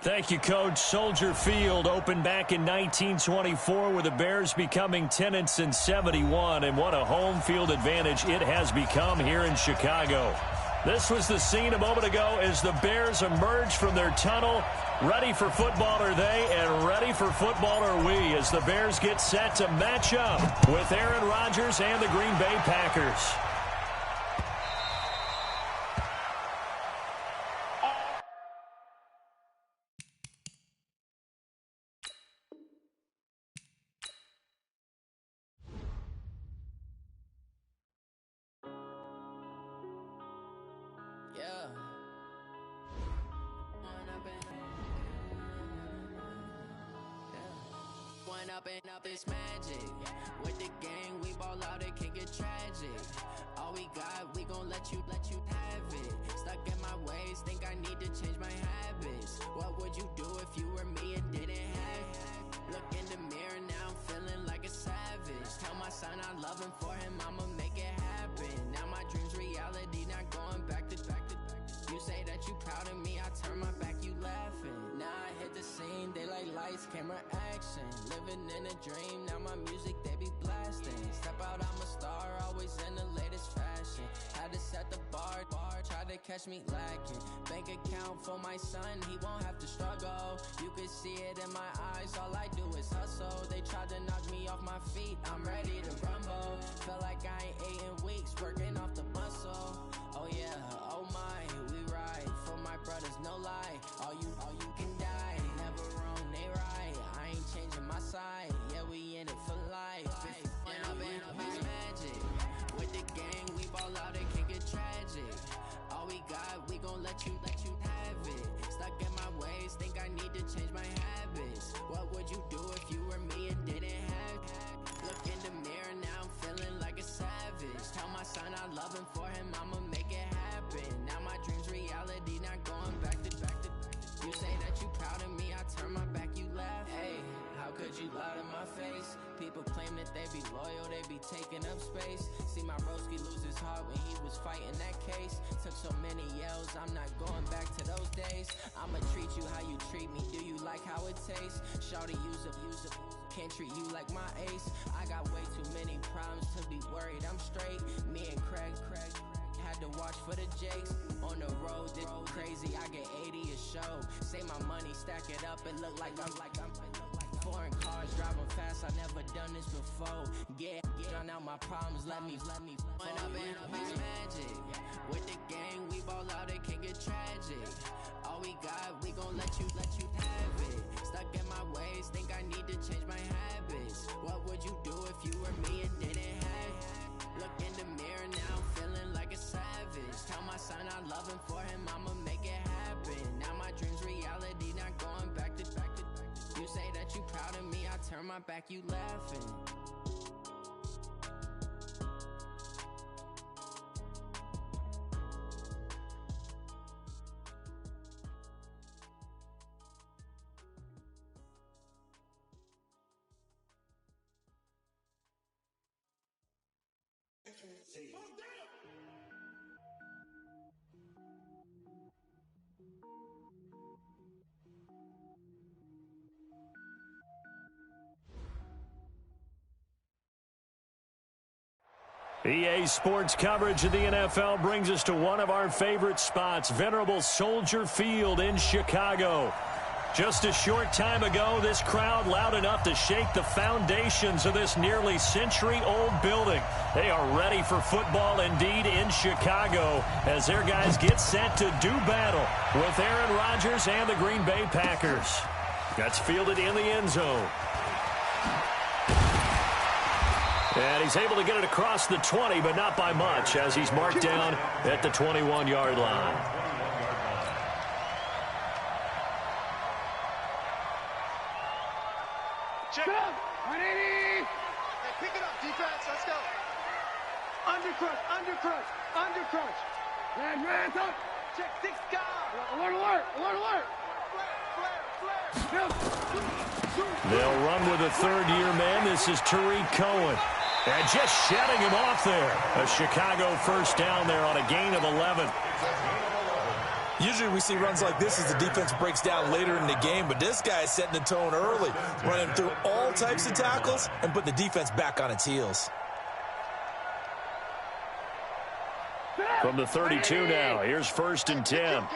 Thank you, Coach. Soldier Field opened back in 1924 with the Bears becoming tenants in 71, and what a home field advantage it has become here in Chicago. This was the scene a moment ago as the Bears emerged from their tunnel. Ready for football are they, and ready for football are we as the Bears get set to match up with Aaron Rodgers and the Green Bay Packers. Up this magic with the gang, we ball out, it can get tragic. All we got, we gon' let you have it. Stuck in my ways, think I need to change my habits. What would you do if you were me and didn't have it? Look in the mirror, now I'm feeling like a savage. Tell my son I love him, for him I'ma make it happen. Now my dreams reality, not going back to. You say that you proud of me, I turn my back, you laughing. Now I hit the scene, they like lights, camera, action. Living in a dream, now my music, they be blasting. Step out, I'm a star, always in the latest fashion. Had to set the bar, try to catch me lacking. Bank account for my son, he won't have to struggle. You can see it in my eyes, all I do is hustle. They tried to knock me off my feet, I'm ready to rumble. Felt like I ain't ate in weeks, working off the muscle. Oh yeah, oh my, we ride for my brothers, no lie. All you can die, never wrong, they right. I ain't changing my side, yeah, we in it for life. Up it's magic. With the gang, we ball out, it can get tragic. All we got, we gon' let you have it. Stuck in my ways, think I need to change my habits. What would you do if you were me and didn't have it? Look in the mirror, now I'm feeling like a savage. Tell my son I love him, for him I'ma make it happen. Now my dreams reality, not going back to. You say that you proud of me, I turn my back, you laugh. Hey, how could you lie to my face? People claim that they be loyal, they be taking up space. See my broski lose his heart when he was fighting that case. Took so many yells, I'm not going back to those days. I'ma treat you how you treat me, do you like how it tastes? Shawty, use up, can't treat you like my ace. I got way too many problems to be worried, I'm straight. Me and Craig had to watch for the Jakes. On the road, this crazy, I get 80 a show. Say my money, stack it up, it look like I'm foreign cars, driving fast, I never done this before. Yeah, drown out my problems, let me up it's magic. With the gang, we ball out, it can get tragic. All we got, we gon' let you have it. Stuck in my ways, think I need to change my habits. What would you do if you were me and didn't have it? Look in the mirror, now I'm feeling like a savage. Tell my son I love him, for him I'ma make it happen. Now my dreams reality, not going back to. You say that you proud of me, I turn my back, you laughing. EA Sports coverage of the NFL brings us to one of our favorite spots, venerable Soldier Field in Chicago. Just a short time ago, this crowd loud enough to shake the foundations of this nearly century-old building. They are ready for football indeed in Chicago as their guys get set to do battle with Aaron Rodgers and the Green Bay Packers. That's fielded in the end zone. And he's able to get it across the 20, but not by much, as he's marked down at the 21-yard line. Check. 180. Hey, pick it up, defense. Let's go. Undercrush. Hands up. Check 6 guys. Alert. Flare. They'll run with a third-year man. This is Tariq Cohen. And just shutting him off there. A Chicago first down there on a gain of 11. Usually we see runs like this as the defense breaks down later in the game, but this guy is setting the tone early, running through all types of tackles and putting the defense back on its heels. From the 32 now, here's 1st and 10.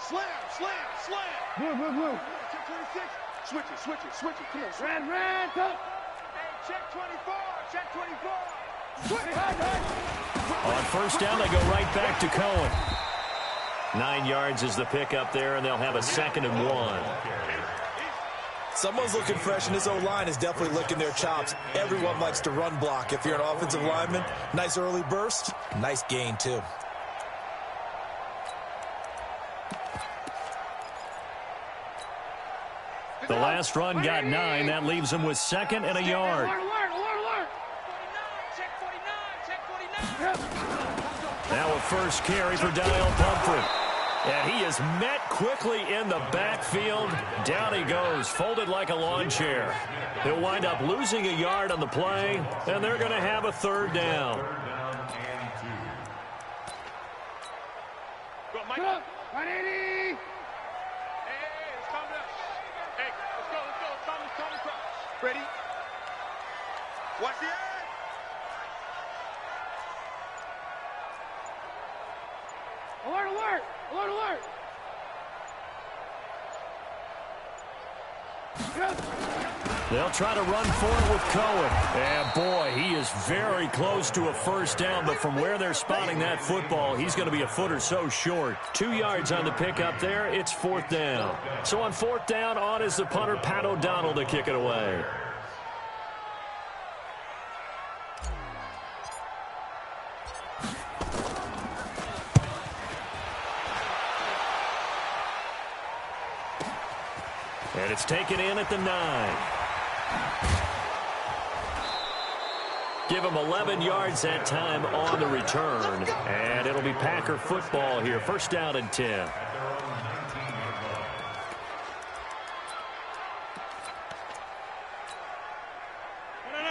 Slam, slam, slam. Move. Check 26. Switch it. Come on. Red, go. Hey, check 24. Check 24. On 1st down, they go right back to Cohen. 9 yards is the pickup there, and they'll have a 2nd and 1. Someone's looking fresh, and this O-line is definitely licking their chops. Everyone likes to run block. If you're an offensive lineman, nice early burst, nice gain, too. The last run got 9. That leaves them with 2nd and a yard. Now a first carry for Daniel Pumphrey. And he is met quickly in the backfield. Down he goes, folded like a lawn chair. He'll wind up losing a yard on the play, and they're going to have a 3rd down. Go, Mike. 180. Hey, it's coming up. Hey, let's go. It's coming across. Ready? Watch the edge. Alert. They'll try to run for it with Cohen. And, boy, he is very close to a 1st down, but from where they're spotting that football, he's going to be a foot or so short. 2 yards on the pickup there. It's 4th down. So on 4th down, on is the punter, Pat O'Donnell, to kick it away. And it's taken in at the 9. Give him 11 yards that time on the return. And it'll be Packer football here. 1st down and 10.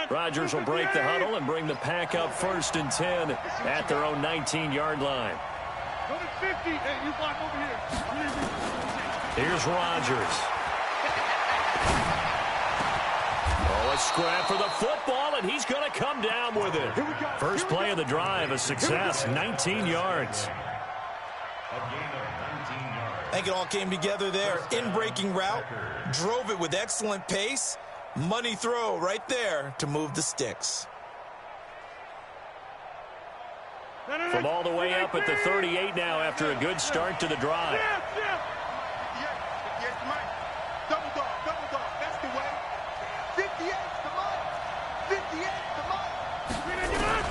Rodgers will break the huddle and bring the Pack up 1st and 10 at their own 19-yard line. Go to 50. Hey, you block over here. Here's Rodgers. Oh, a scrap for the football, and he's going to come down with it. First play of the drive, a success, 19 yards. I think it all came together there. In-breaking route, drove it with excellent pace. Money throw right there to move the sticks. From all the way up at the 38 now after a good start to the drive. Double dog. That's the way. 58's the mark. 58's the mark.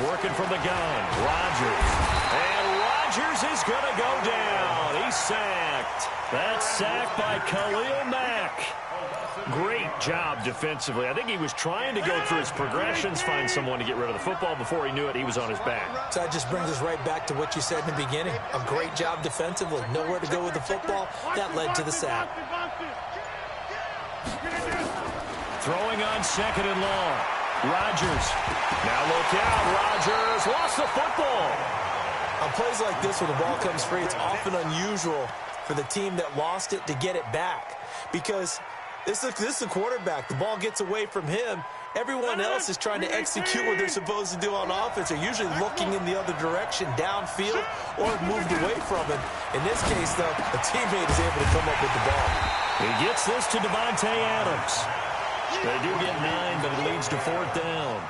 Working from the gun, Rodgers. And Rodgers is going to go down. He's sacked. That's sacked by Khalil Mack. Great job defensively. I think he was trying to go through his progressions, find someone to get rid of the football. Before he knew it, he was on his back. So that just brings us right back to what you said in the beginning. A great job defensively. Nowhere to go with the football. That led to the sack. Throwing on 2nd and long. Rodgers. Now look out. Rodgers lost the football. On plays like this where the ball comes free, it's often unusual for the team that lost it to get it back. Because this is a quarterback. The ball gets away from him. Everyone else is trying to execute what they're supposed to do on offense. They're usually looking in the other direction, downfield, or moved away from him. In this case, though, a teammate is able to come up with the ball. He gets this to Devontae Adams. They do get 9, but it leads to 4th down.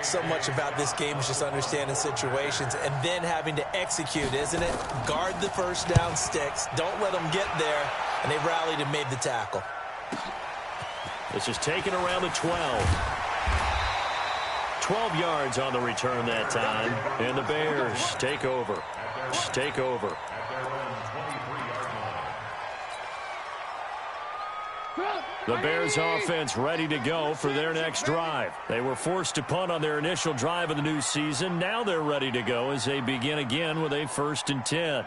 So much about this game is just understanding situations and then having to execute, isn't it? Guard the 1st down sticks. Don't let them get there. And they rallied and made the tackle. This is taken around the 12. 12 yards on the return that time. And the Bears take over. The Bears offense ready to go for their next drive. They were forced to punt on their initial drive of the new season. Now they're ready to go as they begin again with a 1st and 10.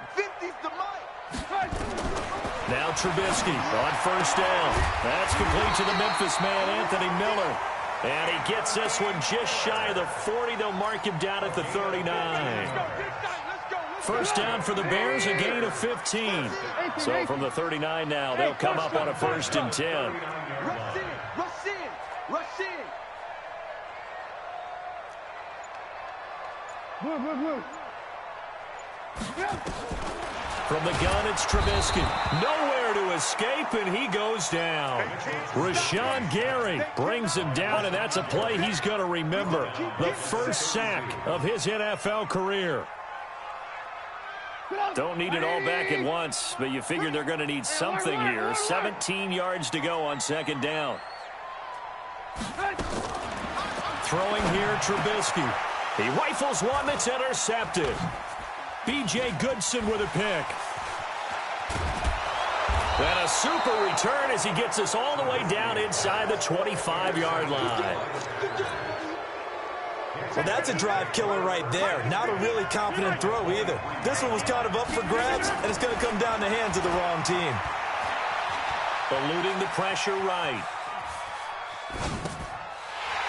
Now Trubisky on 1st down. That's complete to the Memphis man, Anthony Miller. And he gets this one just shy of the 40. They'll mark him down at the 39. first down for the Bears, a gain of 15. So from the 39 now, they'll come up on a 1st and 10. Rush in, rush in, rush in. Move, move, move. From the gun, it's Trubisky. Nowhere to escape, and he goes down. Rashawn Gary brings him down, and that's a play he's going to remember. The first sack of his NFL career. Don't need it all back at once, but you figure they're going to need something here. 17 yards to go on 2nd down. Throwing here, Trubisky. He rifles one that's intercepted. B.J. Goodson with a pick. And a super return as he gets us all the way down inside the 25-yard line. Well, that's a drive killer right there. Not a really confident throw either. This one was kind of up for grabs, and it's going to come down the hands of the wrong team. Eluding the pressure right.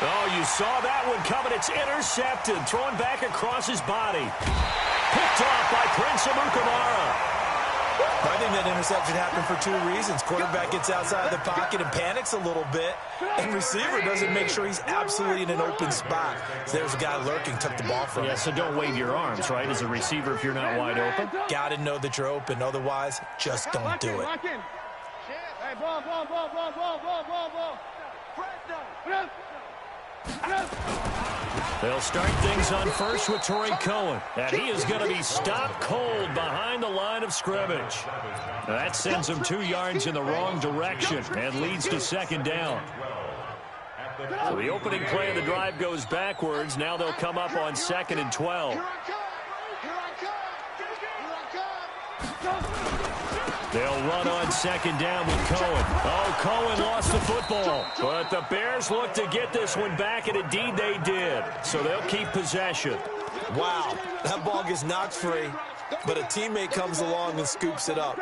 Oh, you saw that one coming. It's intercepted. Thrown back across his body. Picked off by Prince Amukamara. I think that interception happened for 2 reasons. Quarterback gets outside the pocket and panics a little bit, and receiver doesn't make sure he's absolutely in an open spot. So there's a guy lurking, took the ball from him. Yeah, so don't wave your arms, right, as a receiver if you're not wide open. Got to know that you're open. Otherwise, just don't do it. Hey, ball, ball, ball, ball, ball, ball, ball, ball. They'll start things on first with Torrey Cohen. And he is going to be stopped cold behind the line of scrimmage. That sends him 2 yards in the wrong direction and leads to 2nd down. So the opening play of the drive goes backwards. Now they'll come up on 2nd and 12. They'll run on 2nd down with Cohen. Oh, Cohen lost the football. But the Bears look to get this one back, and indeed they did. So they'll keep possession. Wow, that ball gets knocked free, but a teammate comes along and scoops it up.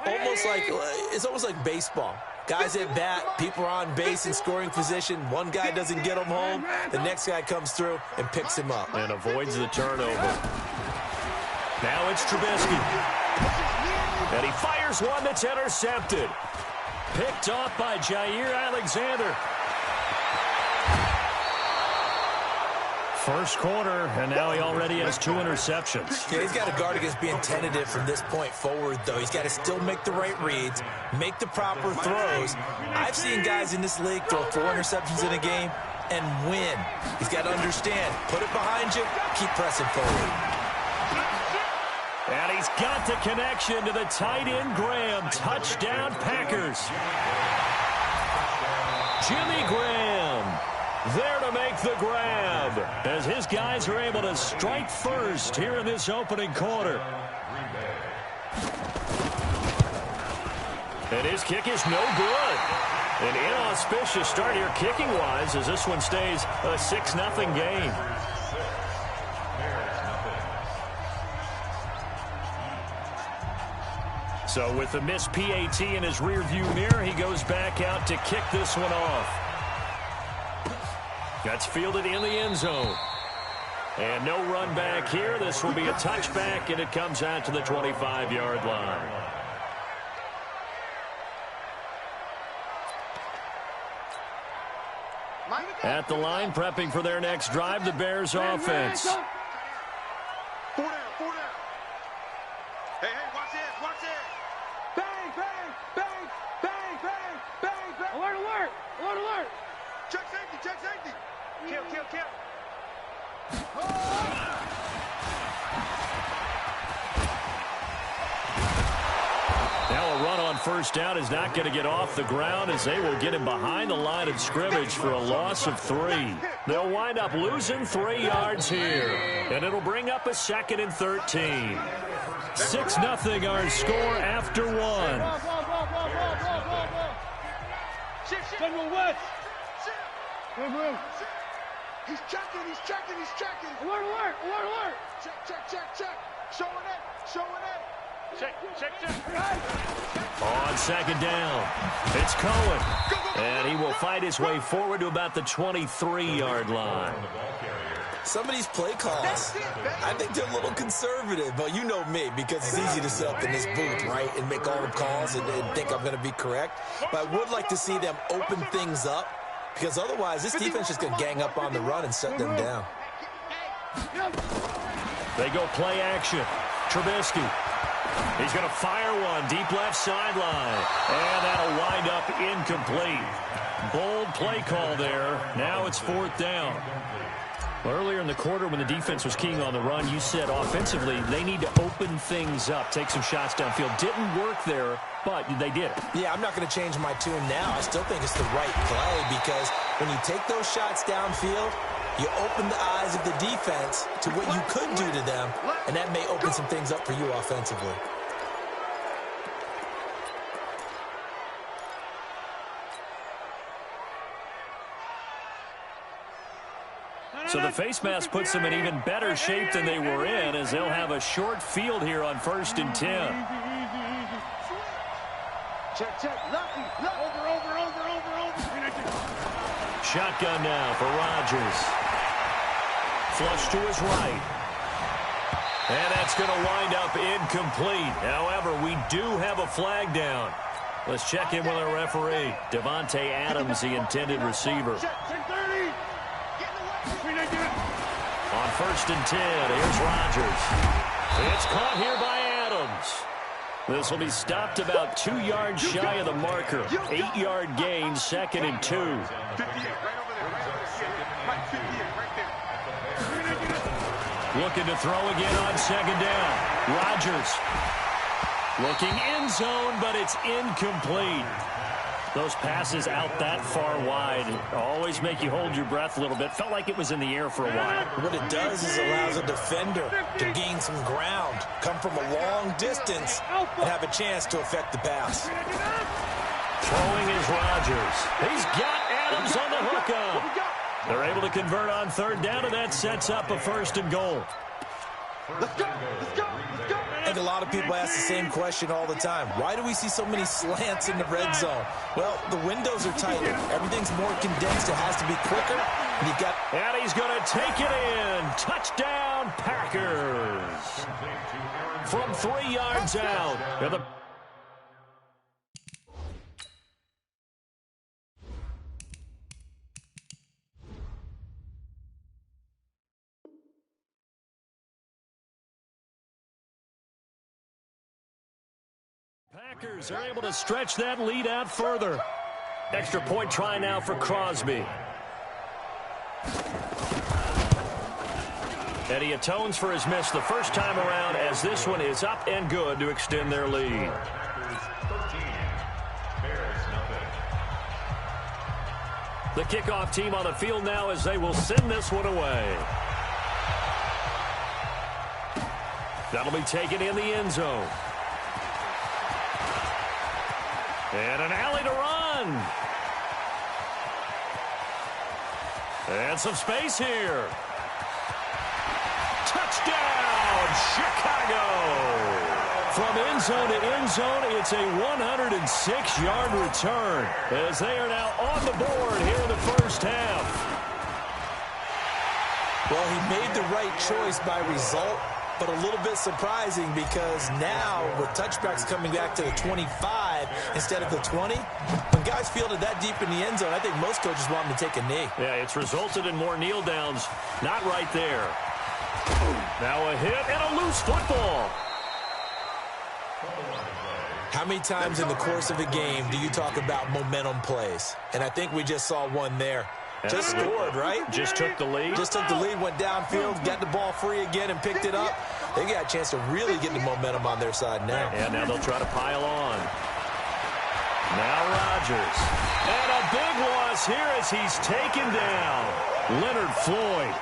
It's almost like baseball. Guys at bat, people are on base in scoring position. One guy doesn't get him home. The next guy comes through and picks him up. And avoids the turnover. Now it's Trubisky. And he fires one that's intercepted. Picked off by Jair Alexander. First quarter, and now he already has 2 interceptions. Yeah, he's got to guard against being tentative from this point forward, though. He's got to still make the right reads, make the proper throws. I've seen guys in this league throw 4 interceptions in a game and win. He's got to understand, put it behind you, keep pressing forward. And he's got the connection to the tight end, Graham. Touchdown, Packers. Jimmy Graham there to make the grab as his guys are able to strike first here in this opening quarter. And his kick is no good. An inauspicious start here kicking-wise as this one stays a 6-0 game. So with the missed PAT in his rearview mirror, he goes back out to kick this one off. That's fielded in the end zone. And no run back here. This will be a touchback, and it comes out to the 25-yard line. At the line, prepping for their next drive, the Bears offense. 4 down, 4 down. Hey, watch this, watch this. Bang, bang, bang, bang, bang, bang, bang. Alert, alert, alert, alert. Check safety, check safety. Kill, kill, kill. Now a run on first down is not going to get off the ground as they will get him behind the line of scrimmage for a loss of 3. They'll wind up losing 3 yards here, and it'll bring up a 2nd and 13. 6-0 our score after 1. General West. He's checking, he's checking, he's checking. Alert, alert, alert, alert. Check, check, check, check. Showing it, showing it. Check, check, check. On 2nd down, it's Cohen. And he will fight his way forward to about the 23-yard line. some of these play calls, I think they're a little conservative. But you know me, because it's easy to sit up in this booth, right, and make all the calls and think I'm going to be correct. But I would like to see them open things up, because otherwise this defense is going to gang up on the run and shut them down. They go play action. Trubisky. He's going to fire one deep left sideline. And that'll wind up incomplete. Bold play call there. Now it's 4th down. Well, earlier in the quarter when the defense was keying on the run, you said offensively they need to open things up, take some shots downfield. Didn't work there, but they did it. Yeah, I'm not going to change my tune now. I still think it's the right play, because when you take those shots downfield, you open the eyes of the defense to what you could do to them, and that may open some things up for you offensively. So the face mask puts them in even better shape than they were in, as they'll have a short field here on 1st and 10. Check. Lucky. Over. Shotgun now for Rodgers. Flush to his right. And that's going to wind up incomplete. However, we do have a flag down. Let's check in with our referee. Devontae Adams, the intended receiver. On 1st and 10, here's Rodgers. It's caught here by Adams. This will be stopped about 2 yards shy of the marker. 8-yard gain, 2nd and 2. Looking to throw again on 2nd down. Rodgers looking end zone, but it's incomplete. Those passes out that far wide always make you hold your breath a little bit. Felt like it was in the air for a while. What it does is allows a defender to gain some ground, come from a long distance, and have a chance to affect the pass. Throwing is Rodgers. He's got Adams on the hookup. They're able to convert on 3rd down, and that sets up a 1st and goal. Let's go. I think a lot of people ask the same question all the time. Why do we see so many slants in the red zone? Well, the windows are tighter. Everything's more condensed. It has to be quicker. And he's going to take it in. Touchdown, Packers. From 3 yards out. Packers are able to stretch that lead out further. Extra point try now for Crosby. And he atones for his miss the first time around, as this one is up and good to extend their lead. The kickoff team on the field now, as they will send this one away. That'll be taken in the end zone. And an alley to run. And some space here. Touchdown, Chicago. From end zone to end zone, it's a 106-yard return, as they are now on the board here in the first half. Well, he made the right choice by result, but a little bit surprising, because now with touchbacks coming back to the 25 instead of the 20, when guys field it that deep in the end zone, I think most coaches want them to take a knee. Yeah, it's resulted in more kneel downs. Not right there. Now a hit and a loose football. How many times in the course of a game do you talk about momentum plays? And I think we just saw one there. Just scored, right? Just took the lead. Just took the lead, went downfield, got the ball free again and picked it up. They got a chance to really get the momentum on their side now. And now they'll try to pile on. Now Rodgers. And a big loss here as he's taken down. Leonard Floyd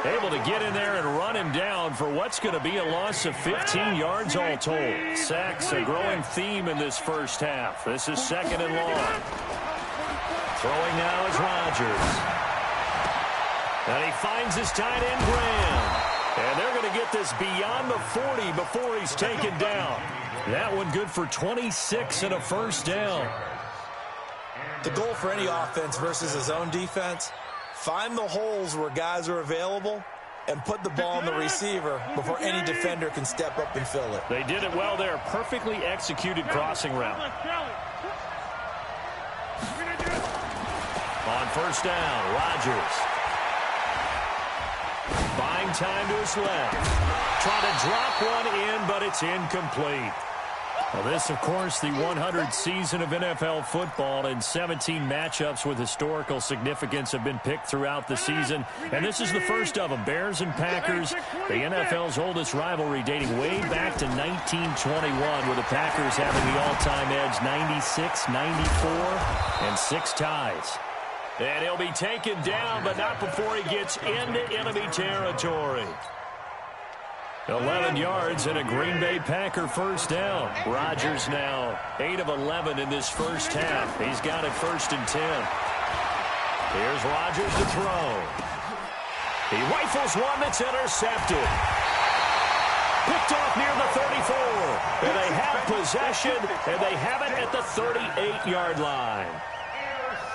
able to get in there and run him down for what's going to be a loss of 15 yards all told. Sacks, a growing theme in this first half. This is 2nd and long. Throwing now is Rodgers. And he finds his tight end, Graham. And they're going to get this beyond the 40 before he's taken down. That one good for 26 and a first down. The goal for any offense versus his own defense, find the holes where guys are available and put the ball on the receiver before any defender can step up and fill it. They did it well there. Perfectly executed crossing route. On first down, Rodgers. Buying time to his left. Trying to drop one in, but it's incomplete. Well, this, of course, the 100th season of NFL football, and 17 matchups with historical significance have been picked throughout the season. And this is the first of them, Bears and Packers, the NFL's oldest rivalry dating way back to 1921, with the Packers having the all-time edge 96, 94, and 6 ties. And he'll be taken down, but not before he gets into enemy territory. 11 yards and a Green Bay Packer first down. Rodgers now 8 of 11 in this first half. He's got it 1st and 10. Here's Rodgers to throw. He rifles one that's intercepted. Picked off near the 34. And they have possession, and they have it at the 38-yard line.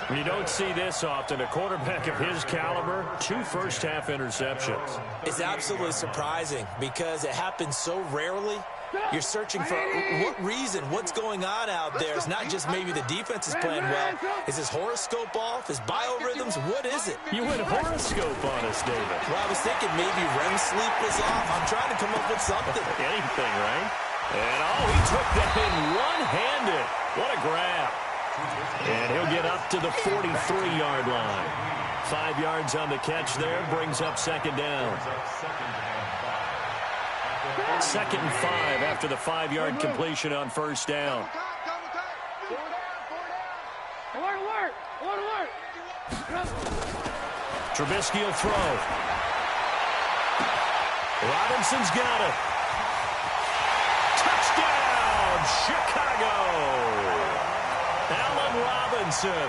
You don't see this often. A quarterback of his caliber, 2 first-half interceptions. It's absolutely surprising because it happens so rarely. You're searching for what reason, what's going on out there. It's not just maybe the defense is playing well. Is his horoscope off? His biorhythms? What is it? You went horoscope on us, David. Well, I was thinking maybe REM sleep was off. I'm trying to come up with something. Anything, right? And, he took that in one-handed. What a grab. And he'll get up to the 43-yard line. 5 yards on the catch there, brings up 2nd down. 2nd and 5 after the 5-yard completion on first down. Trubisky will throw. Robinson's got it. Touchdown, Chicago! Allen Robinson,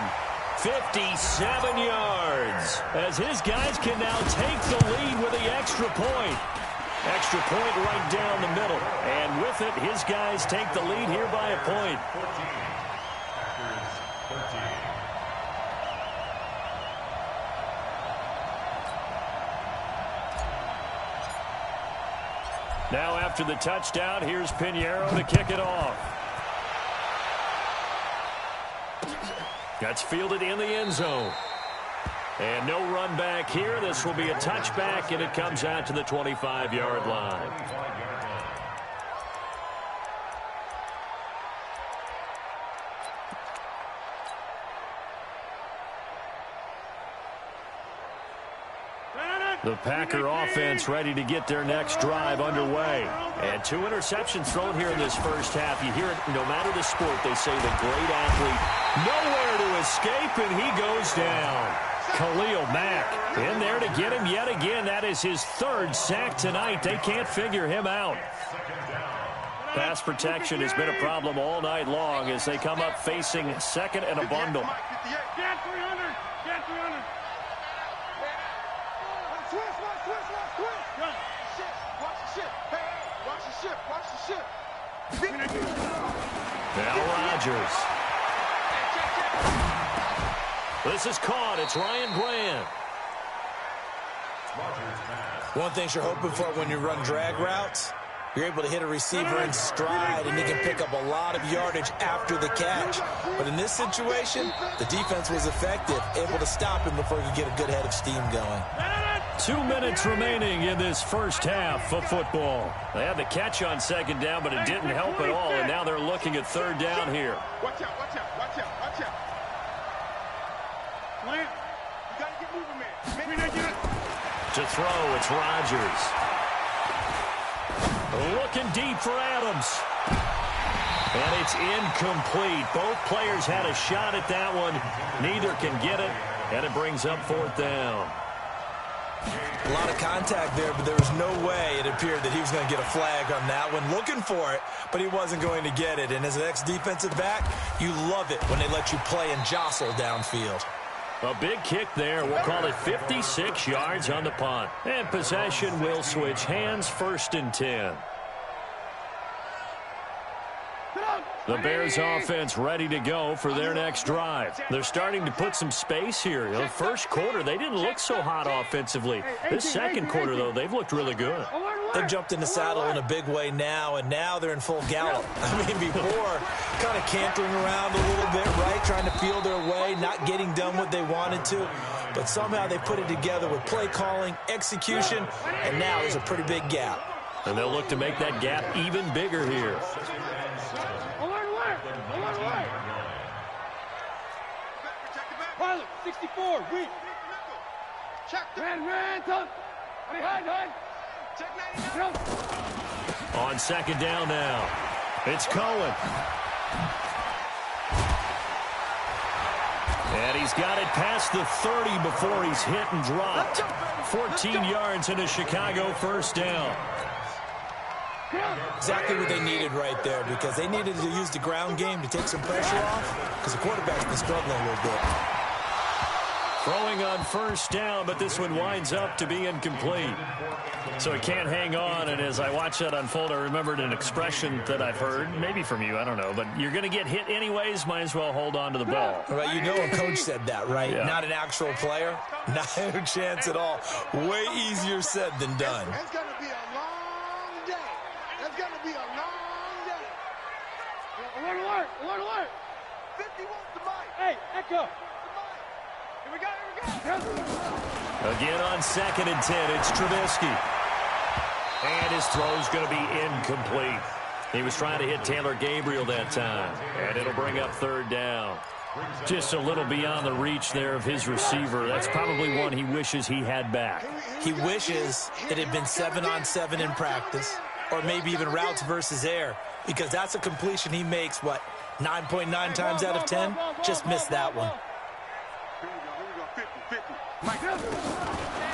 57 yards, as his guys can now take the lead with the extra point. Extra point right down the middle. And with it, his guys take the lead here by a point. Now after the touchdown, here's Pinheiro to kick it off. That's fielded in the end zone. And no run back here. This will be a touchback, and it comes out to the 25-yard line. The Packer offense ready to get their next drive underway. And 2 interceptions thrown here in this first half. You hear it no matter the sport, they say the great athlete nowhere to escape, and he goes down. Khalil Mack in there to get him yet again. That is his 3rd sack tonight. They can't figure him out. Pass protection has been a problem all night long as they come up facing 2nd and a bundle. Get 300. Get 300. Now Rodgers. This is caught. It's Ryan Bland. One thing you're hoping for when you run drag routes, you're able to hit a receiver in stride, and he can pick up a lot of yardage after the catch. But in this situation, the defense was effective, able to stop him before he could get a good head of steam going. 2 minutes remaining in this first half of football. They had the catch on 2nd down, but it didn't help at all, and now they're looking at 3rd down here. Watch out, watch out, watch out, watch out. You got to get moving, man. To throw, it's Rodgers. Looking deep for Adams. And it's incomplete. Both players had a shot at that one. Neither can get it, and it brings up 4th down. A lot of contact there, but there was no way it appeared that he was going to get a flag on that one. Looking for it, but he wasn't going to get it. And as an ex-defensive back, you love it when they let you play and jostle downfield. A big kick there. We'll call it 56 yards on the punt. And possession will switch hands, 1st and 10. Get out. The Bears offense ready to go for their next drive. They're starting to put some space here. You know, first quarter, they didn't look so hot offensively. This second quarter, though, they've looked really good. They've jumped in the saddle in a big way now, and now they're in full gallop. I mean, before, kind of cantering around a little bit, right, trying to feel their way, not getting done what they wanted to. But somehow they put it together with play calling, execution, and now there's a pretty big gap. And they'll look to make that gap even bigger here. 64, weak. Check. Ran, tough. Hide. On second down now, it's Cohen. And he's got it past the 30 before he's hit and dropped. 14 yards and a Chicago first down. Exactly what they needed right there, because they needed to use the ground game to take some pressure off, because the quarterback's been struggling a little bit. Throwing on first down, but this one winds up to be incomplete. So he can't hang on, and as I watch that unfold, I remembered an expression that I've heard, maybe from you, I don't know, but you're going to get hit anyways, might as well hold on to the ball. Right, you know a coach said that, right? Yeah. Not an actual player. Not a chance at all. Way easier said than done. That's going to be a long day. That's going to be a long day. Alert. 50 wants the mic. Hey, Echo. Here we go. Again on 2nd and 10, it's Trubisky. And his throw's going to be incomplete. He was trying to hit Taylor Gabriel that time. And it'll bring up third down. Just a little beyond the reach there of his receiver. That's probably one he wishes he had back. He wishes it had been 7-on-7 in practice, or maybe even routes versus air, because that's a completion he makes, 9.9 times out of 10? Just missed that one.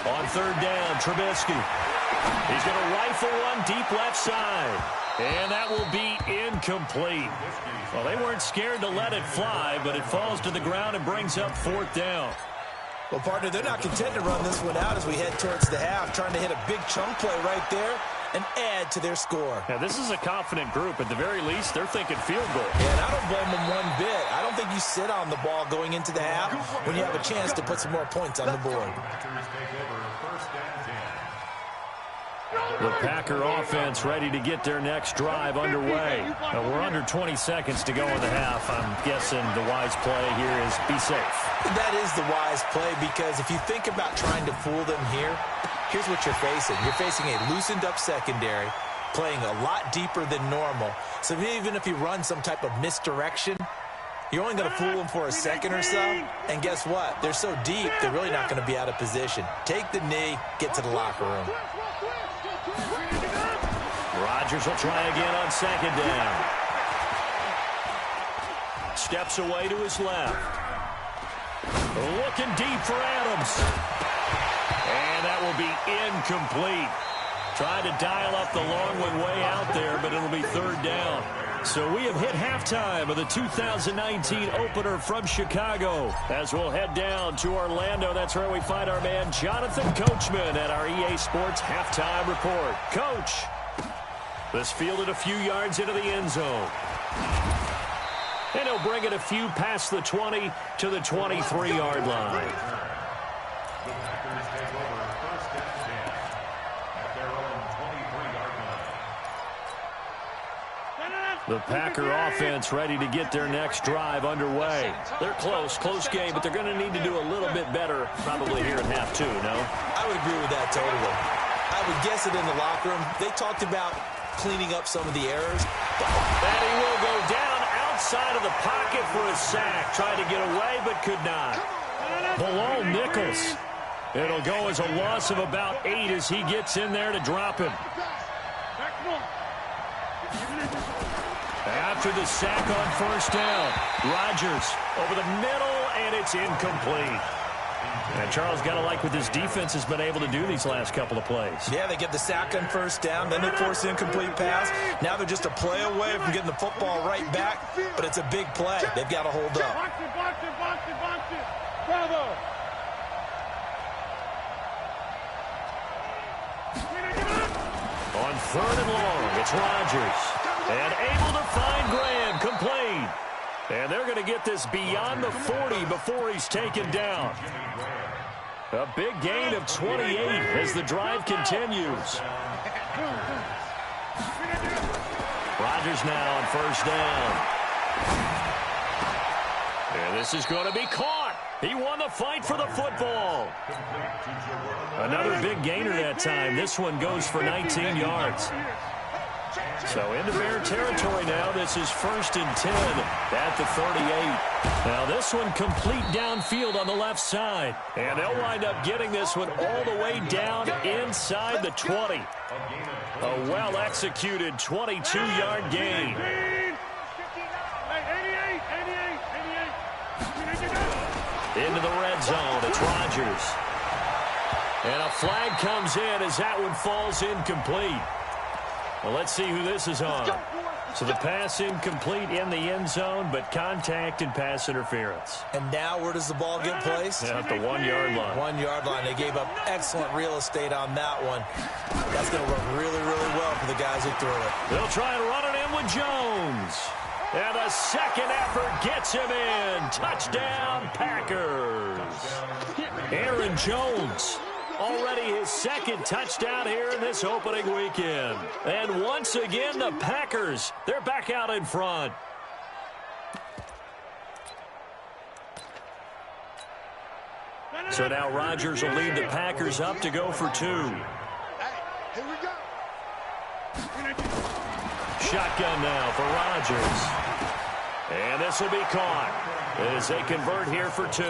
On third down, Trubisky. He's going to rifle one deep left side. And that will be incomplete. Well, they weren't scared to let it fly, but it falls to the ground and brings up fourth down. Well, partner, they're not content to run this one out as we head towards the half, trying to hit a big chunk play right there and add to their score. Now, this is a confident group. At the very least, they're thinking field goal. Yeah, and I don't blame them one bit. I don't think you sit on the ball going into the half when you have a chance to put some more points on the board. The Packer offense ready to get their next drive underway. Now, we're under 20 seconds to go in the half. I'm guessing the wise play here is be safe. That is the wise play, because if you think about trying to fool them here, here's what you're facing. You're facing a loosened up secondary, playing a lot deeper than normal. So even if you run some type of misdirection, you're only going to fool them for a second or so. And guess what? They're so deep, they're really not going to be out of position. Take the knee, get to the locker room. Rodgers will try again on second down. Steps away to his left. Looking deep for Adams. And that will be incomplete. Trying to dial up the long one way out there, but it'll be third down. So we have hit halftime of the 2019 opener from Chicago. As we'll head down to Orlando, that's where we find our man Jonathan Coachman at our EA Sports Halftime Report. Coach, this fielded a few yards into the end zone. And he'll bring it a few past the 20 to the 23-yard line. The Packer offense ready to get their next drive underway. They're close game, but they're going to need to do a little bit better probably here in half two, no? I would agree with that totally. I would guess it in the locker room. They talked about cleaning up some of the errors. And he will go down outside of the pocket for a sack. Tried to get away, but could not. Below Nichols. It'll go as a loss of about 8 as he gets in there to drop him. After the sack on first down, Rodgers over the middle, and it's incomplete. And Charles, got to like what this defense has been able to do these last couple of plays. Yeah, they get the sack on first down, then they force an incomplete pass. Now they're just a play away from getting the football right back, but it's a big play. They've got to hold up. Box it. Bravo. On third and long, it's Rodgers. And able to find Graham, complete. And they're going to get this beyond the 40 before he's taken down. A big gain of 28 as the drive continues. Rodgers now on first down. And this is going to be caught. He won the fight for the football. Another big gainer that time. This one goes for 19 yards. So into Bear territory now. This is 1st and 10 at the 38. Now this one complete downfield on the left side. And they'll wind up getting this one all the way down inside the 20. A well-executed 22-yard gain. Into the red zone. It's Rodgers. And a flag comes in as that one falls incomplete. Well, let's see who this is on. So the pass incomplete in the end zone, but contact and pass interference. And now where does the ball get placed? Yeah, at the 1-yard line. 1-yard line. They gave up excellent real estate on that one. That's going to work really, really well for the guys who threw it. They'll try and run it in with Jones. And a second effort gets him in. Touchdown, Packers. Aaron Jones. Already his second touchdown here in this opening weekend. And once again, the Packers, they're back out in front. So now Rodgers will lead the Packers up to go for 2. Here we go. Shotgun now for Rodgers. And this will be caught as they convert here for 2.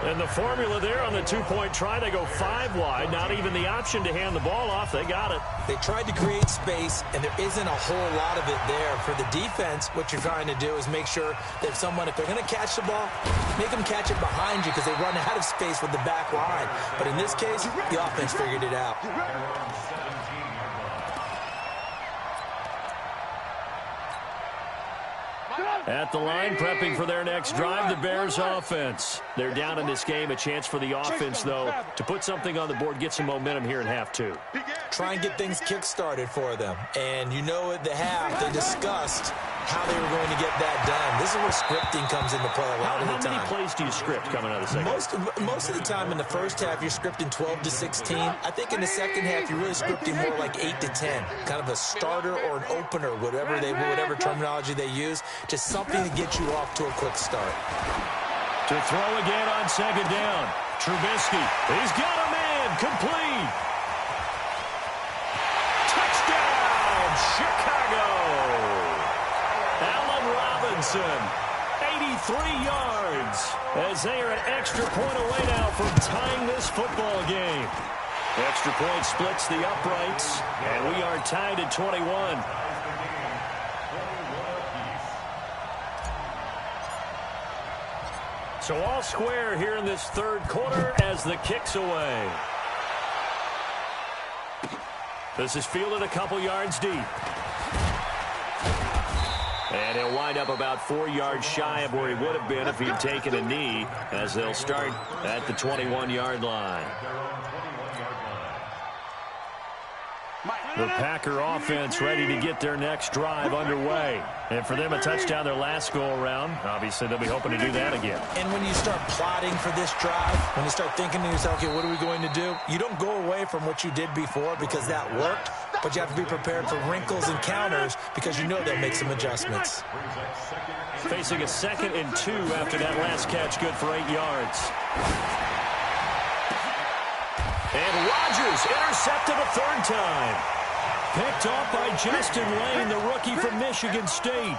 And the formula there on the 2-point try, they go 5 wide. Not even the option to hand the ball off. They got it. They tried to create space, and there isn't a whole lot of it there. For the defense, what you're trying to do is make sure that if they're going to catch the ball, make them catch it behind you because they run out of space with the back line. But in this case, the offense figured it out. At the line, prepping for their next drive, the Bears offense. They're down in this game. A chance for the offense, though, to put something on the board, get some momentum here in half 2. Try and get things kick-started for them. And you know at the half, they discussed how they were going to get that done. This is where scripting comes into play a lot of the time. How many plays do you script coming out of the second? Most of the time in the first half, you're scripting 12 to 16. I think in the second half, you're really scripting more like 8 to 10. Kind of a starter or an opener, whatever terminology they use. Just something to get you off to a quick start. To throw again on second down. Trubisky. He's got a man. Complete. Touchdown, Chicago. Allen Robinson, 83 yards, as they are an extra point away now from tying this football game. Extra point splits the uprights, and we are tied at 21. So all square here in this third quarter as the kick's away. This is fielded a couple yards deep. And he'll wind up about 4 yards shy of where he would have been if he'd taken a knee, as they'll start at the 21-yard line. The Packer offense ready to get their next drive underway. And for them, a touchdown their last go-around. Obviously, they'll be hoping to do that again. And when you start plotting for this drive, when you start thinking to yourself, okay, what are we going to do? You don't go away from what you did before because that worked, but you have to be prepared for wrinkles and counters because you know they'll make some adjustments. Facing a 2nd and 2 after that last catch, good for 8 yards. And Rodgers intercepted a 3rd time. Picked off by Justin Lane, the rookie from Michigan State.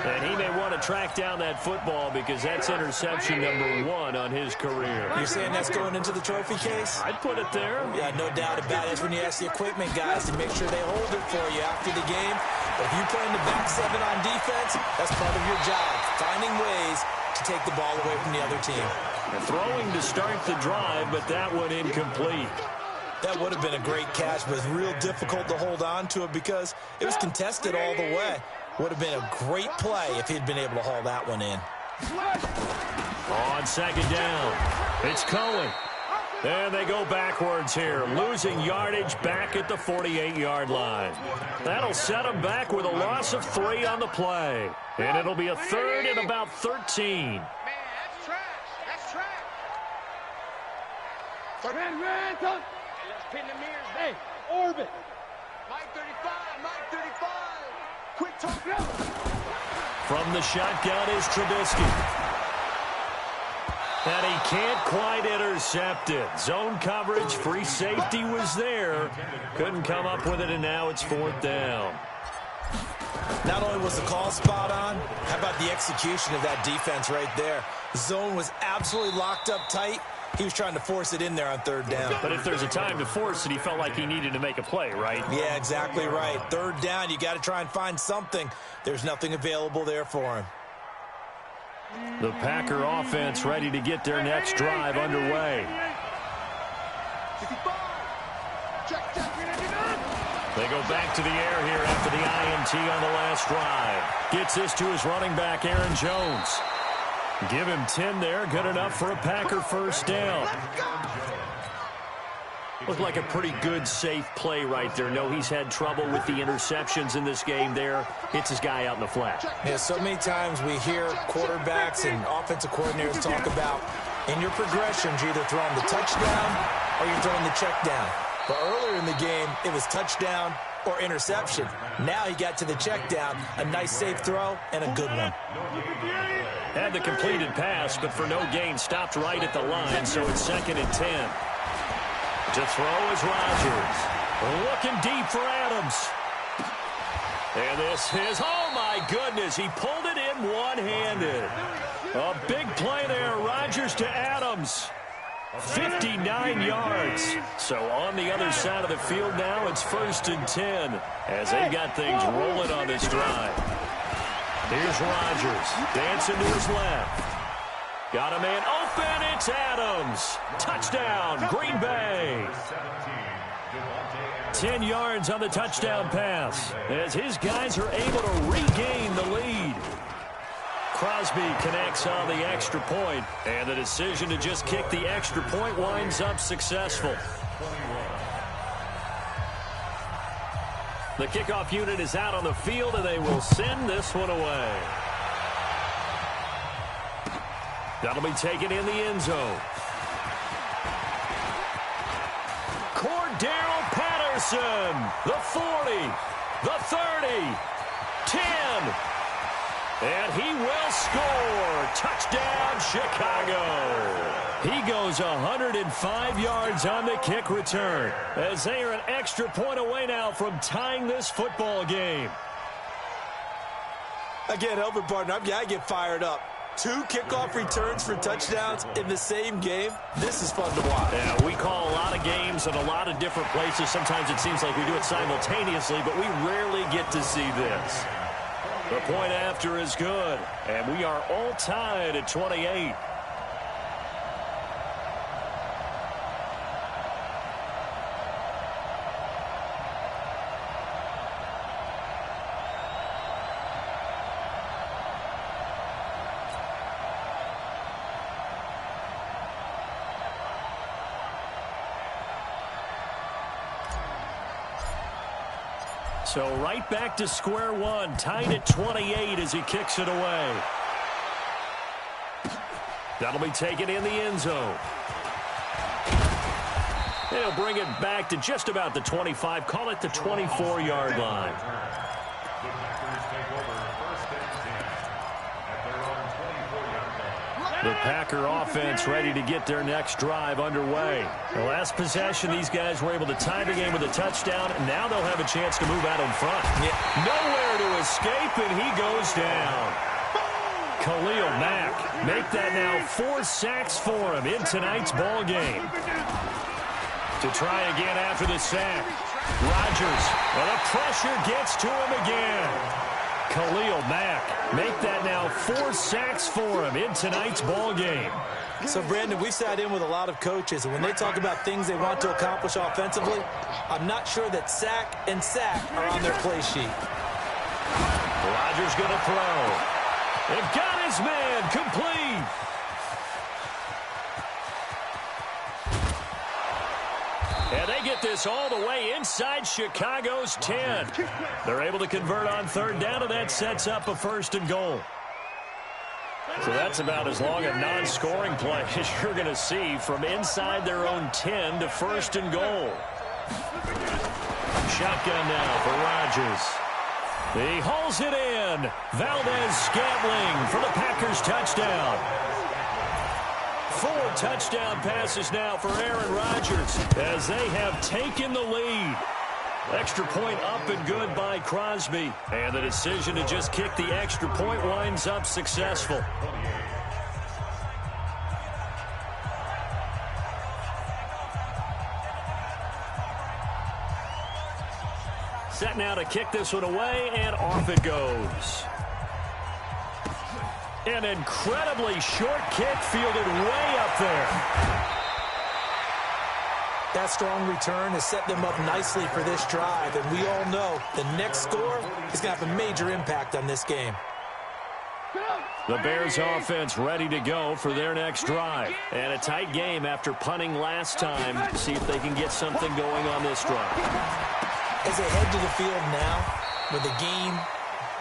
And he may want to track down that football because that's interception number 1 on his career. You're saying that's going into the trophy case? I'd put it there. Yeah, no doubt about it. That's when you ask the equipment guys to make sure they hold it for you after the game. But if you're playing the back 7 on defense, that's part of your job, finding ways to take the ball away from the other team. And throwing to start the drive, but that one incomplete. That would have been a great catch, but it's real difficult to hold on to it because it was contested all the way. Would have been a great play if he'd been able to haul that one in. On second down, it's Cohen. And they go backwards here, losing yardage back at the 48-yard line. That'll set them back with a loss of 3 on the play. And it'll be a 3rd and about 13. Man, that's trash. That's trash. Let's pin the mirrors. Hey, orbit. Mike 35, Mike 35. Quick talk out. From the shotgun is Trubisky. And he can't quite intercept it. Zone coverage, free safety was there. Couldn't come up with it, and now it's 4th down. Not only was the call spot on, how about the execution of that defense right there? The zone was absolutely locked up tight. He was trying to force it in there on 3rd down. But if there's a time to force it, he felt like he needed to make a play, right? Yeah, exactly right. 3rd down, you got to try and find something. There's nothing available there for him. The Packer offense ready to get their next drive underway. They go back to the air here after the INT on the last drive. Gets this to his running back, Aaron Jones. Give him 10 there, good enough for a Packer 1st down. Looked like a pretty good, safe play right there. No, he's had trouble with the interceptions in this game there. Hits his guy out in the flat. Yeah, so many times we hear quarterbacks and offensive coordinators talk about in your progressions, you're either throwing the touchdown or you're throwing the check down. But earlier in the game, it was touchdown or interception. Now he got to the check down, a nice safe throw, and a good one. Had the completed pass, but for no gain, stopped right at the line, so it's 2nd and 10. To throw is Rodgers. Looking deep for Adams. And this is, oh my goodness, he pulled it in one-handed. A big play there, Rodgers to Adams. 59 yards. So on the other side of the field now, it's 1st and 10 as they got things rolling on this drive. Here's Rodgers, dancing to his left. Got a man open, it's Adams. Touchdown, Green Bay. 10 yards on the touchdown pass as his guys are able to regain the lead. Crosby connects on the extra point, and the decision to just kick the extra point winds up successful. The kickoff unit is out on the field, and they will send this one away. That'll be taken in the end zone. Cordero Patterson, the 40, the 30, 10. And he will score. Touchdown, Chicago. He goes 105 yards on the kick return as they are an extra point away now from tying this football game. Again, Elvin partner, I get fired up. 2 kickoff returns for touchdowns in the same game. This is fun to watch. Yeah, we call a lot of games at a lot of different places. Sometimes it seems like we do it simultaneously, but we rarely get to see this. The point after is good, and we are all tied at 28. So right back to square one, tied at 28 as he kicks it away. That'll be taken in the end zone. They'll bring it back to just about the 25, call it the 24-yard line. The Packer offense ready to get their next drive underway. The last possession, these guys were able to tie the game with a touchdown, and now they'll have a chance to move out in front. Yeah. Nowhere to escape, and he goes down. Khalil Mack, make that now 4 sacks for him in tonight's ball game. To try again after the sack. Rodgers, and the pressure gets to him again. Khalil Mack, make that now 4 sacks for him in tonight's ball game. So, Brandon, we've sat in with a lot of coaches, and when they talk about things they want to accomplish offensively, I'm not sure that sack and sack are on their play sheet. Rodgers going to throw. They've got his man complete. get this all the way inside Chicago's 10. They're able to convert on third down, and that sets up a 1st and goal. So that's about as long a non-scoring play as you're going to see from inside their own 10 to 1st and goal. Shotgun now for Rodgers. He hauls it in. Valdez-Scantling for the Packers touchdown. 4 touchdown passes now for Aaron Rodgers as they have taken the lead. Extra point up and good by Crosby. And the decision to just kick the extra point winds up successful. Set now to kick this one away, and off it goes. An incredibly short kick fielded way up there. That strong return has set them up nicely for this drive, and we all know the next score is going to have a major impact on this game. The Bears offense ready to go for their next drive. And a tight game after punting last time. See if they can get something going on this drive. As they head to the field now, with the game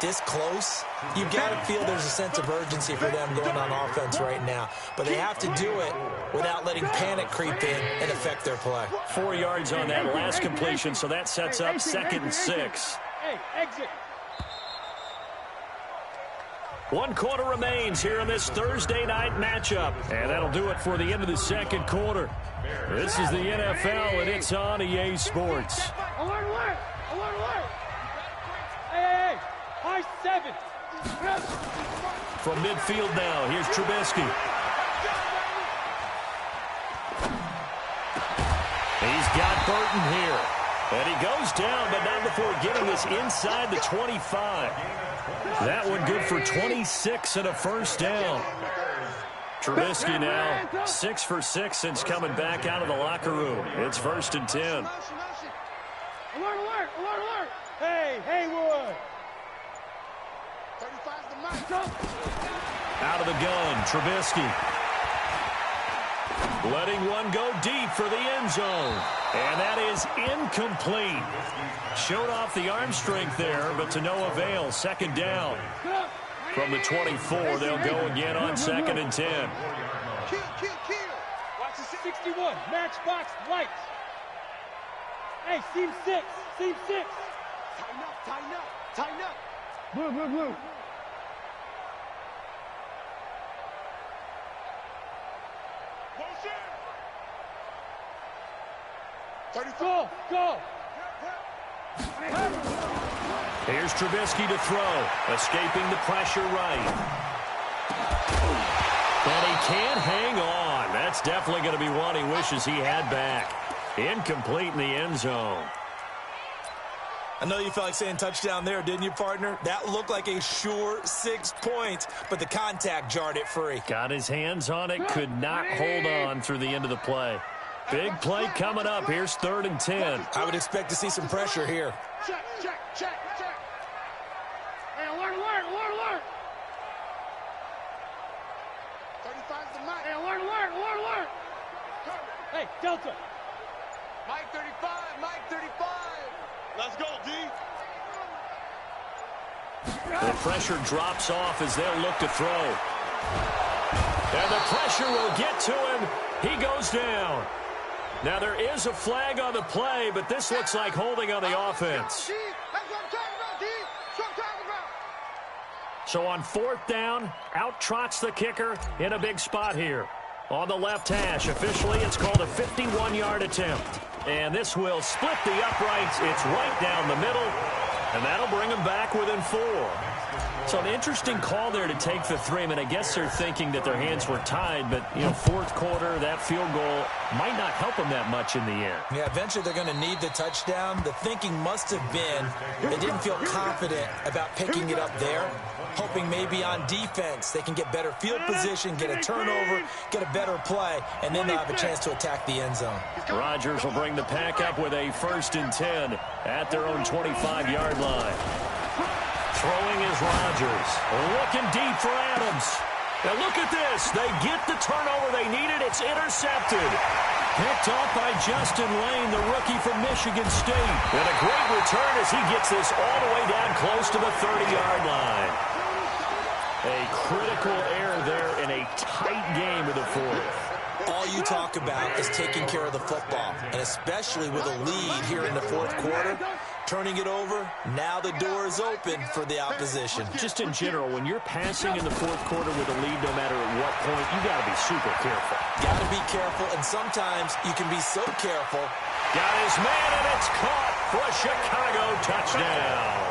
this close, you've got to feel there's a sense of urgency for them going on offense right now. But they have to do it without letting panic creep in and affect their play. 4 yards on that last completion, so that sets up 2nd and 6. Hey, exit. 1 quarter remains here in this Thursday night matchup. And that'll do it for the end of the 2nd quarter. This is the NFL, and it's on EA Sports. Alert, alert! Alert, alert! Hey, hey, hey! High 7! From midfield now, here's Trubisky. He's got Burton here. And he goes down, but not before getting this inside the 25. That one good for 26 and a 1st down. Trubisky now 6 for 6 since coming back out of the locker room. It's 1st and 10. Alert, alert! Alert, alert! Hey, Haywood! 35's the mark. Out of the gun, Trubisky. Letting one go deep for the end zone. And that is incomplete. Showed off the arm strength there, but to no avail. 2nd down. From the 24, they'll go again on 2nd and 10. Kill. Watch the 61. Matchbox lights. Hey, seam 6. Seam 6. Tighten up. Blue. 34. Go. Here's Trubisky to throw. Escaping the pressure right. And he can't hang on. That's definitely going to be one he wishes he had back. Incomplete in the end zone. I know you felt like saying touchdown there, didn't you, partner? That looked like a sure 6 points, but the contact jarred it free. Got his hands on it, could not hold on through the end of the play. Big play coming up. Here's 3rd and 10. I would expect to see some pressure here. Check. Hey, alert! 35's the mic. Hey, alert! Hey, Delta. Mike 35. Let's go, D. The pressure drops off as they'll look to throw. And the pressure will get to him. He goes down. Now, there is a flag on the play, but this looks like holding on the offense. So on 4th down, out trots the kicker in a big spot here. On the left hash, officially it's called a 51-yard attempt. And this will split the uprights. It's right down the middle, and that'll bring them back within 4. So an interesting call there to take the 3. I mean, I guess they're thinking that their hands were tied, but, 4th quarter, that field goal might not help them that much in the end. Yeah, eventually they're going to need the touchdown. The thinking must have been they didn't feel confident about picking it up there, hoping maybe on defense they can get better field position, get a turnover, get a better play, and then they'll have a chance to attack the end zone. Rodgers will bring the pack up with a 1st and 10 at their own 25-yard line. Throwing is Rodgers. Looking deep for Adams. Now look at this. They get the turnover they needed. It's intercepted. Picked off by Justin Lane, the rookie from Michigan State. And a great return as he gets this all the way down close to the 30-yard line. A critical error there in a tight game of the fourth. All you talk about is taking care of the football, and especially with a lead here in the fourth quarter, turning it over, now the door is open for the opposition. Just in general, when you're passing in the fourth quarter with a lead, no matter at what point, you got to be super careful. Got to be careful, and sometimes you can be so careful. Got his man, and it's caught for a Chicago touchdown.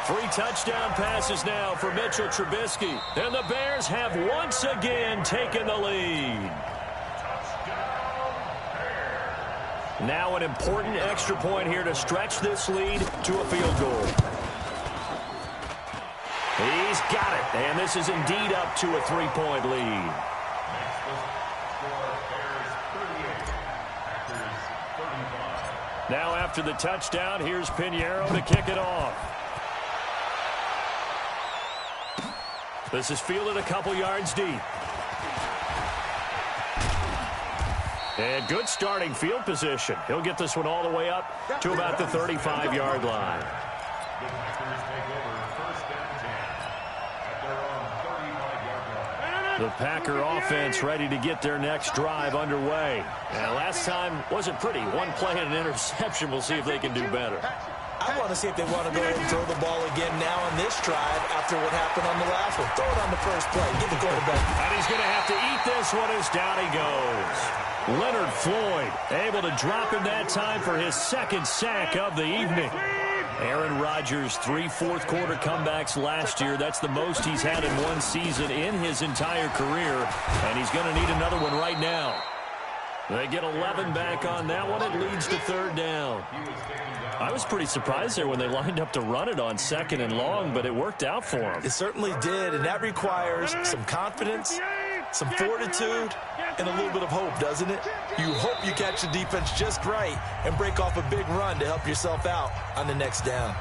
3 touchdown passes now for Mitchell Trubisky. And the Bears have once again taken the lead. Now an important extra point here to stretch this lead to a field goal. He's got it. And this is indeed up to a 3-point lead. Now after the touchdown, here's Pinheiro to kick it off. This is fielded a couple yards deep. And good starting field position. He'll get this one all the way up to about the 35-yard line. The Packer offense ready to get their next drive underway. And last time wasn't pretty. One play and an interception. We'll see if they can do better. I want to see if they want to go ahead and throw the ball again now on this drive after what happened on the last one. Throw it on the first play. Give the quarterback. And he's going to have to eat this one as down he goes. Leonard Floyd able to drop him that time for his second sack of the evening. Aaron Rodgers, 3 fourth-quarter comebacks last year. That's the most he's had in one season in his entire career. And he's going to need another one right now. They get 11 back on that one. It leads to 3rd down. I was pretty surprised there when they lined up to run it on 2nd and long, but it worked out for them. It certainly did, and that requires some confidence, some fortitude, and a little bit of hope, doesn't it? You hope you catch the defense just right and break off a big run to help yourself out on the next down.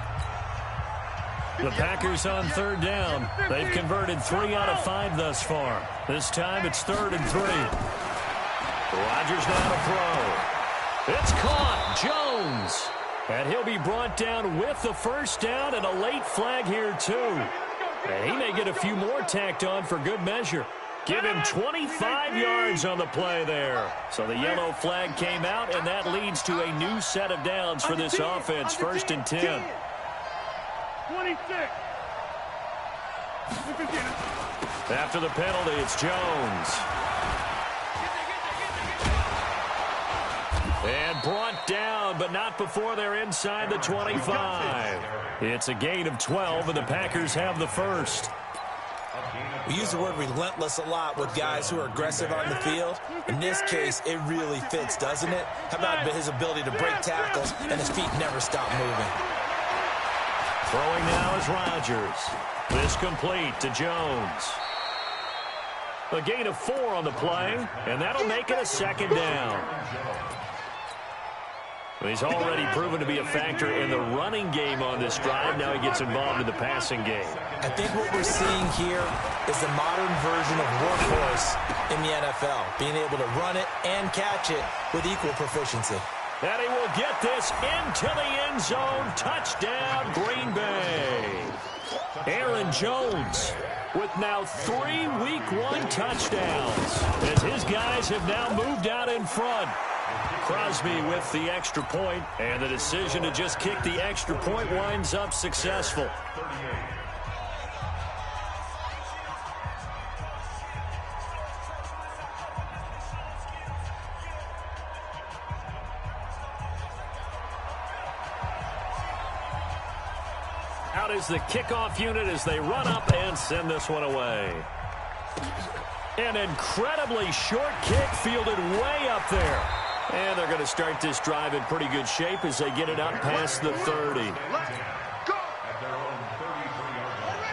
The Packers on 3rd down. They've converted 3 out of 5 thus far. This time it's 3rd and 3. Rodgers now to throw. It's caught. Jones. And he'll be brought down with the first down and a late flag here, too. And he may get a few more tacked on for good measure. Give him 25 yards on the play there. So the yellow flag came out, and that leads to a new set of downs for this offense. 1st and 10. 26. After the penalty, it's Jones. And brought down, but not before they're inside the 25. It's a gain of 12, and the Packers have the first. We use the word relentless a lot with guys who are aggressive on the field. In this case, it really fits, doesn't it? How about his ability to break tackles and his feet never stop moving? Throwing now is Rodgers. This complete to Jones. A gain of 4 on the play, and that'll make it a 2nd down. He's already proven to be a factor in the running game on this drive. Now he gets involved in the passing game. I think what we're seeing here is the modern version of workhorse in the NFL, being able to run it and catch it with equal proficiency. And he will get this into the end zone. Touchdown, Green Bay. Aaron Jones with now 3 Week 1 touchdowns as his guys have now moved out in front. Crosby with the extra point, and the decision to just kick the extra point winds up successful. Out is the kickoff unit as they run up and send this one away. An incredibly short kick fielded way up there. And they're going to start this drive in pretty good shape as they get it up past the 30.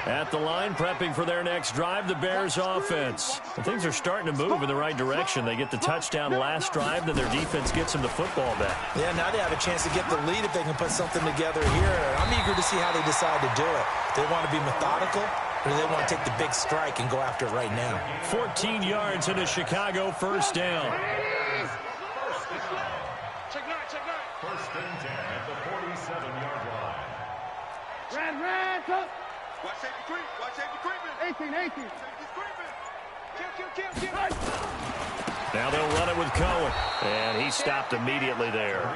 At the line, prepping for their next drive, the Bears offense. And things are starting to move in the right direction. They get the touchdown last drive, then their defense gets them the football back. Yeah, now they have a chance to get the lead if they can put something together here. I'm eager to see how they decide to do it. Do they want to be methodical, or do they want to take the big strike and go after it right now? 14 yards into Chicago, first down. Hands up. Watch safety creep. Watch safety creeping. 18. Safety's creeping. Kill. Now they'll run it with Cohen. And he stopped immediately there.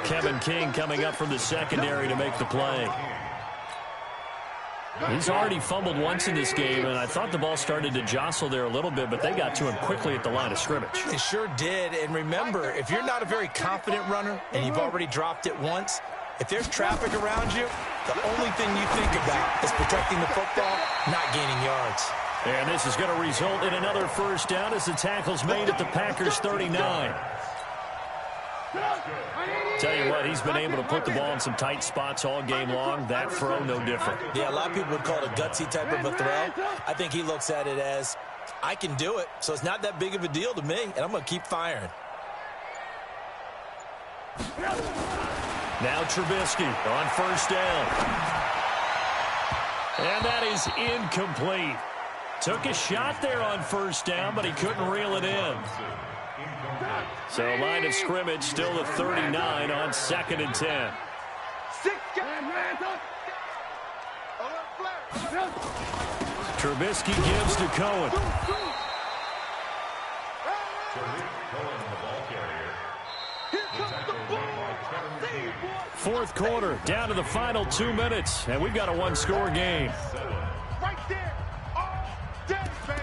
Kevin King coming up from the secondary to make the play. He's already fumbled once in this game, and I thought the ball started to jostle there a little bit, but they got to him quickly at the line of scrimmage. They sure did. And remember, if you're not a very confident runner and you've already dropped it once, if there's traffic around you, the only thing you think about is protecting the football, not gaining yards. And this is going to result in another first down as the tackle's made at the Packers' 39. Tell you what, he's been able to put the ball in some tight spots all game long. That throw, no different. Yeah, a lot of people would call it a gutsy type of a throw. I think he looks at it as, I can do it, so it's not that big of a deal to me, and I'm going to keep firing. Now Trubisky on first down. And that is incomplete. Took a shot there on first down, but he couldn't reel it in. So line of scrimmage still at 39 on 2nd and 10. Trubisky gives to Cohen. Fourth quarter, down to the final 2 minutes, and we've got a one-score game. Right there. All day, baby.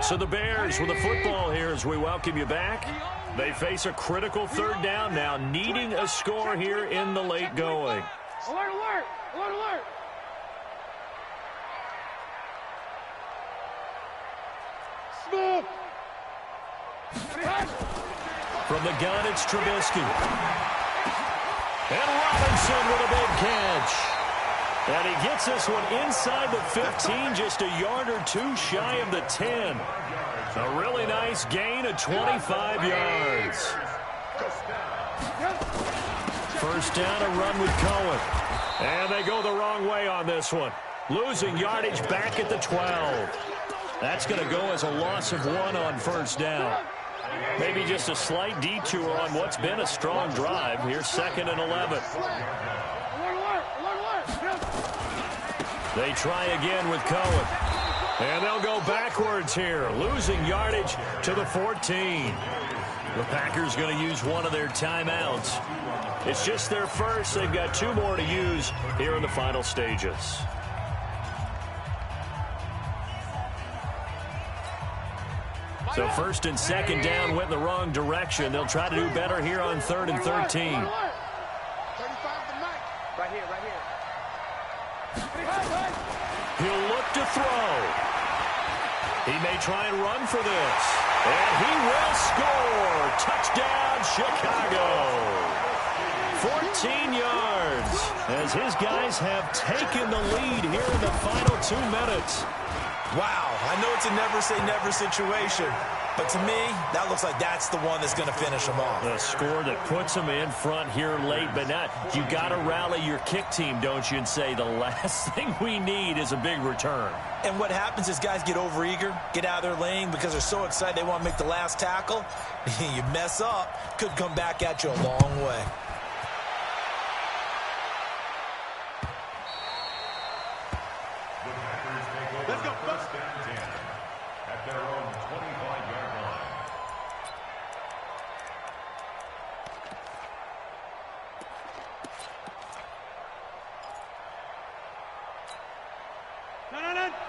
So the Bears with the football here as we welcome you back. They face a critical third down now, needing a score here in the late going. Alert, alert. Alert, alert. Smooth. From the gun, it's Trubisky. And Robinson with a big catch. And he gets this one inside the 15, just a yard or two shy of the 10. A really nice gain of 25 yards. First down, a run with Cohen. And they go the wrong way on this one. Losing yardage back at the 12. That's going to go as a loss of 1 on first down. Maybe just a slight detour on what's been a strong drive. Here's 2nd and 11. They try again with Cohen. And they'll go backwards here, losing yardage to the 14. The Packers going to use one of their timeouts. It's just their first. They've got 2 more to use here in the final stages. So 1st and 2nd down went in the wrong direction. They'll try to do better here on 3rd and 13. 35 to Mike. Right here. He'll look to throw. He may try and run for this. And he will score. Touchdown, Chicago. 14 yards as his guys have taken the lead here in the final 2 minutes. Wow, I know it's a never-say-never situation, but to me, that looks like that's the one that's going to finish them off. The score that puts them in front here late, but not. You got to rally your kick team, don't you, and say the last thing we need is a big return. And what happens is guys get overeager, get out of their lane because they're so excited they want to make the last tackle. You mess up, could come back at you a long way. Let's go. First and 10 at their own 25-yard line.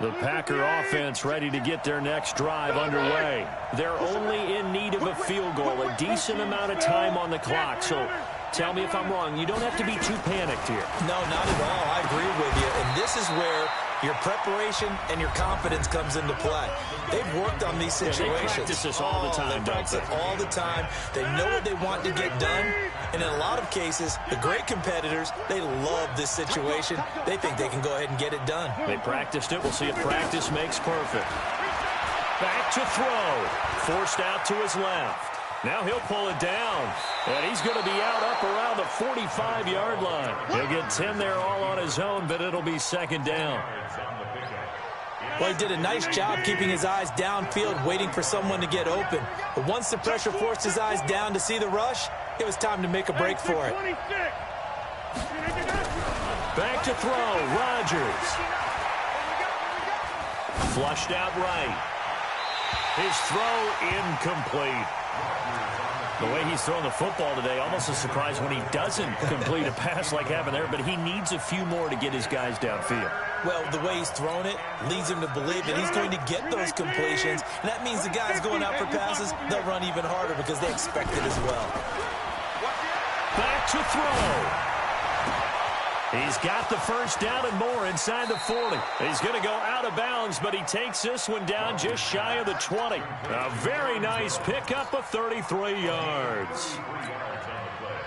The Packer offense ready to get their next drive underway. They're only in need of a field goal, a decent amount of time on the clock. So tell me if I'm wrong. You don't have to be too panicked here. No, not at all. I agree with you. And this is where your preparation and your confidence comes into play. They've worked on these situations. Yeah, they practice this all the time, They practice it all the time. They know what they want to get done. And in a lot of cases, the great competitors, they love this situation. They think they can go ahead and get it done. They practiced it. We'll see if practice makes perfect. Back to throw. Forced out to his left. Now he'll pull it down, and he's going to be out up around the 45-yard line. He'll get 10 there all on his own, but it'll be second down. Well, he did a nice job keeping his eyes downfield, waiting for someone to get open. But once the pressure forced his eyes down to see the rush, it was time to make a break for it. Back to throw, Rodgers. Flushed out right. His throw incomplete. The way he's throwing the football today, almost a surprise when he doesn't complete a pass like happened there, but he needs a few more to get his guys downfield. Well, the way he's thrown it leads him to believe that he's going to get those completions, and that means the guys going out for passes, they'll run even harder because they expect it as well. Back to throw. He's got the first down and more inside the 40. He's going to go out of bounds, but he takes this one down just shy of the 20. A very nice pickup of 33 yards.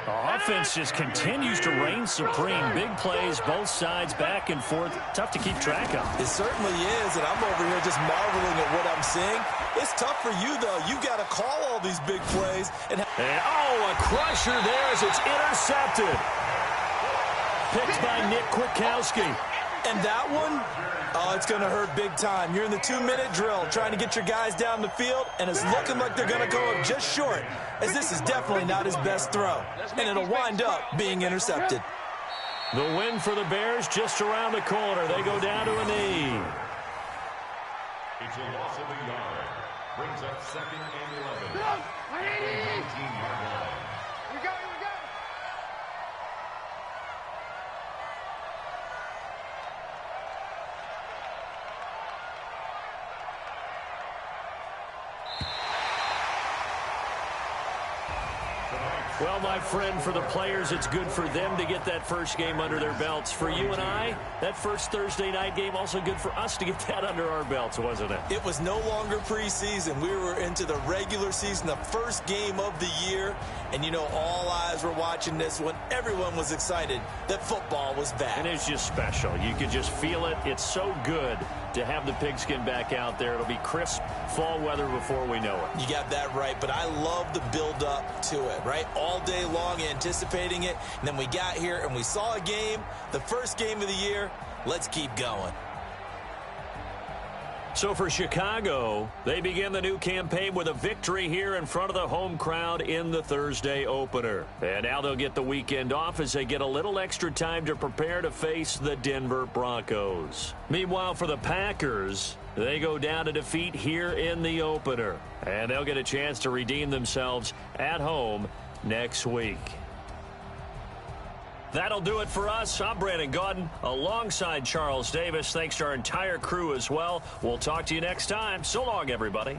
The offense just continues to reign supreme. Big plays, both sides, back and forth. Tough to keep track of. It certainly is, and I'm over here just marveling at what I'm seeing. It's tough for you, though. You've got to call all these big plays. And oh, a crusher there as it's intercepted. Picked by Nick Kwiatkowski. And that one, oh, it's going to hurt big time. You're in the 2-minute drill trying to get your guys down the field, and it's looking like they're going to go up just short, as this is definitely not his best throw. And it'll wind up being intercepted. The win for the Bears just around the corner. They go down to a knee. It's a loss of a yard. Brings up 2nd and 11. 19-yard line. We got it. Well, my friend, for the players, it's good for them to get that first game under their belts. For you and I, that first Thursday night game, also good for us to get that under our belts, wasn't it? It was no longer preseason. We were into the regular season, the first game of the year. And, you know, all eyes were watching this one. Everyone was excited that football was back. And it's just special. You can just feel it. It's so good to have the pigskin back out there. It'll be crisp fall weather before we know it. You got that right, but I love the build-up to it, right? All day long anticipating it, and then we got here and we saw a game, the first game of the year. Let's keep going. So for Chicago, they begin the new campaign with a victory here in front of the home crowd in the Thursday opener. And now they'll get the weekend off as they get a little extra time to prepare to face the Denver Broncos. Meanwhile, for the Packers, they go down to defeat here in the opener. And they'll get a chance to redeem themselves at home next week. That'll do it for us. I'm Brandon Gaudin alongside Charles Davis. Thanks to our entire crew as well. We'll talk to you next time. So long, everybody.